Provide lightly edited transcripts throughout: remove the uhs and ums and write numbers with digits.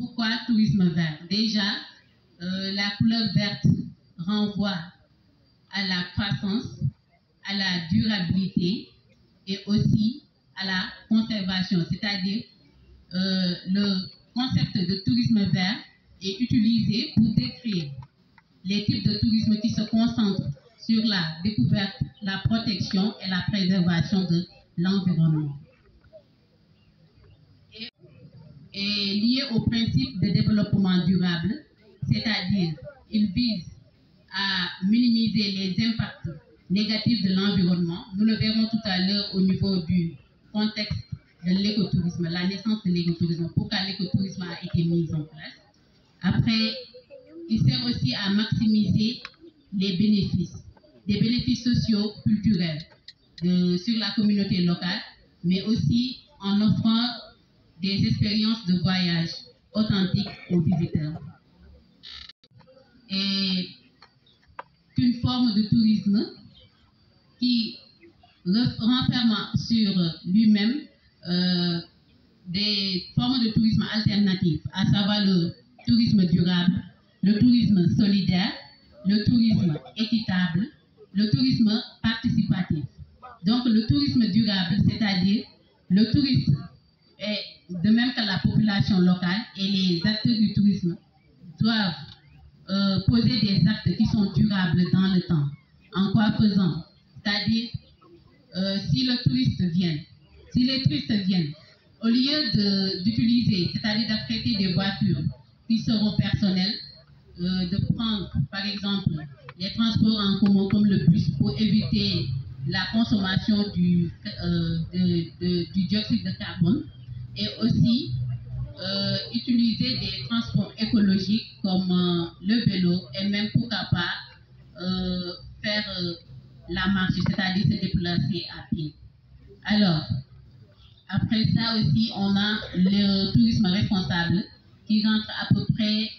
Pourquoi tourisme vert? Déjà, la couleur verte renvoie à la croissance, à la durabilité et aussi à la conservation. C'est-à-dire, le concept de tourisme vert est utilisé pour décrire les types de tourisme qui se concentrent sur la découverte, la protection et la préservation de l'environnement. Et lié au principe de développement durable, c'est-à-dire il vise à minimiser les impacts négatifs de l'environnement. Nous le verrons tout à l'heure au niveau du contexte de l'écotourisme, la naissance de l'écotourisme, pourquoi l'écotourisme a été mis en place. Après, il sert aussi à maximiser les bénéfices, des bénéfices sociaux, culturels sur la communauté locale, mais aussi en offrant des expériences de voyage authentiques aux visiteurs. Et une forme de tourisme qui renferme sur lui-même des formes de tourisme alternatifs, à savoir le tourisme durable, le tourisme solidaire, le tourisme équitable, le tourisme participatif. Donc le tourisme durable, c'est-à-dire le tourisme, est, de même que la population locale et les acteurs du tourisme doivent poser des actes qui sont durables dans le temps. En quoi faisant? C'est-à-dire, si les touristes viennent, au lieu d'utiliser, c'est-à-dire d'affréter des voitures qui seront personnelles, de prendre, par exemple, les transports en commun comme le bus pour éviter la consommation du dioxyde de carbone, et aussi utiliser des transports écologiques comme le vélo et même pourquoi pas faire la marche, c'est-à-dire se déplacer à pied. Alors, après ça aussi, on a le tourisme responsable qui rentre à peu près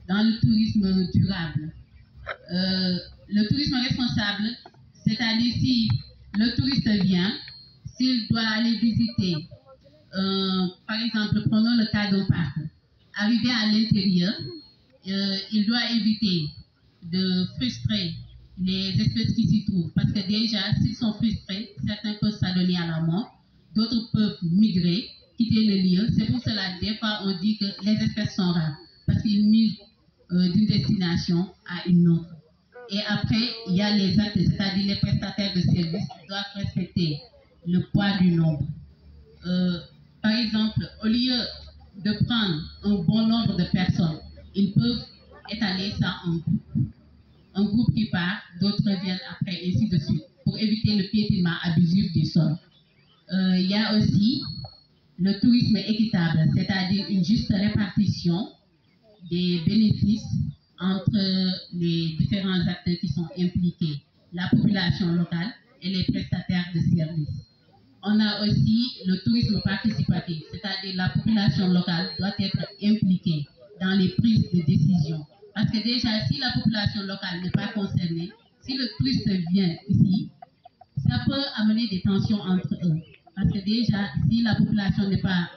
dans le tourisme durable. Le tourisme responsable, c'est-à-dire si le touriste vient, s'il doit aller visiter, par exemple, prenons le cas d'un parc, arrivé à l'intérieur, il doit éviter de frustrer les espèces qui s'y trouvent, parce que déjà, s'ils sont frustrés, certains peuvent s'adonner à la mort, d'autres peuvent migrer, quitter le lieu. C'est pour cela que des fois on dit que les espèces sont rares, parce qu'ils migrent d'une destination à une autre. Et après, il y a les actes, c'est-à-dire les prestataires de services qui doivent respecter le poids du nombre. Par exemple, au lieu de prendre un bon nombre de personnes, ils peuvent étaler ça en groupe. Un groupe qui part, d'autres viennent après, et ainsi de suite, pour éviter le piétinement abusif du sol. Il y a aussi le tourisme équitable, c'est-à-dire une juste répartition des bénéfices entre les différents acteurs qui sont impliqués, la population locale et les prestataires de services. On a aussi le tourisme participatif, c'est-à-dire la population locale doit être impliquée dans les prises de décision. Parce que déjà, si la population locale n'est pas concernée, si le touriste vient ici, ça peut amener des tensions entre eux. Parce que déjà, si la population n'est pas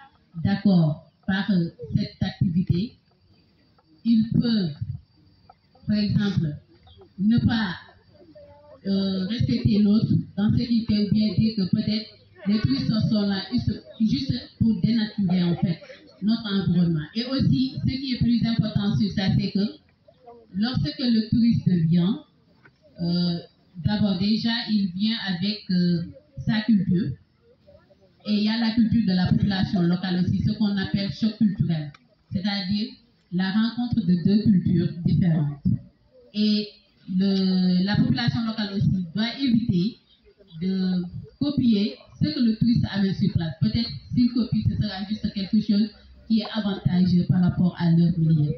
d'accord par cette activité, ils peuvent, par exemple, ne pas respecter l'autre dans ce qui fait bien dire que peut-être les touristes sont là juste pour dénaturer en fait notre environnement. Et aussi, ce qui est plus important sur ça, c'est que lorsque le touriste vient, d'abord déjà, il vient avec sa culture. Et il y a la culture de la population locale aussi, ce qu'on appelle choc culturel, c'est-à-dire la rencontre de deux cultures différentes. Et la population locale aussi doit éviter de copier ce que le touriste avait sur place. Peut-être s'il copie, ce sera juste quelque chose qui est avantageux par rapport à leur milieu.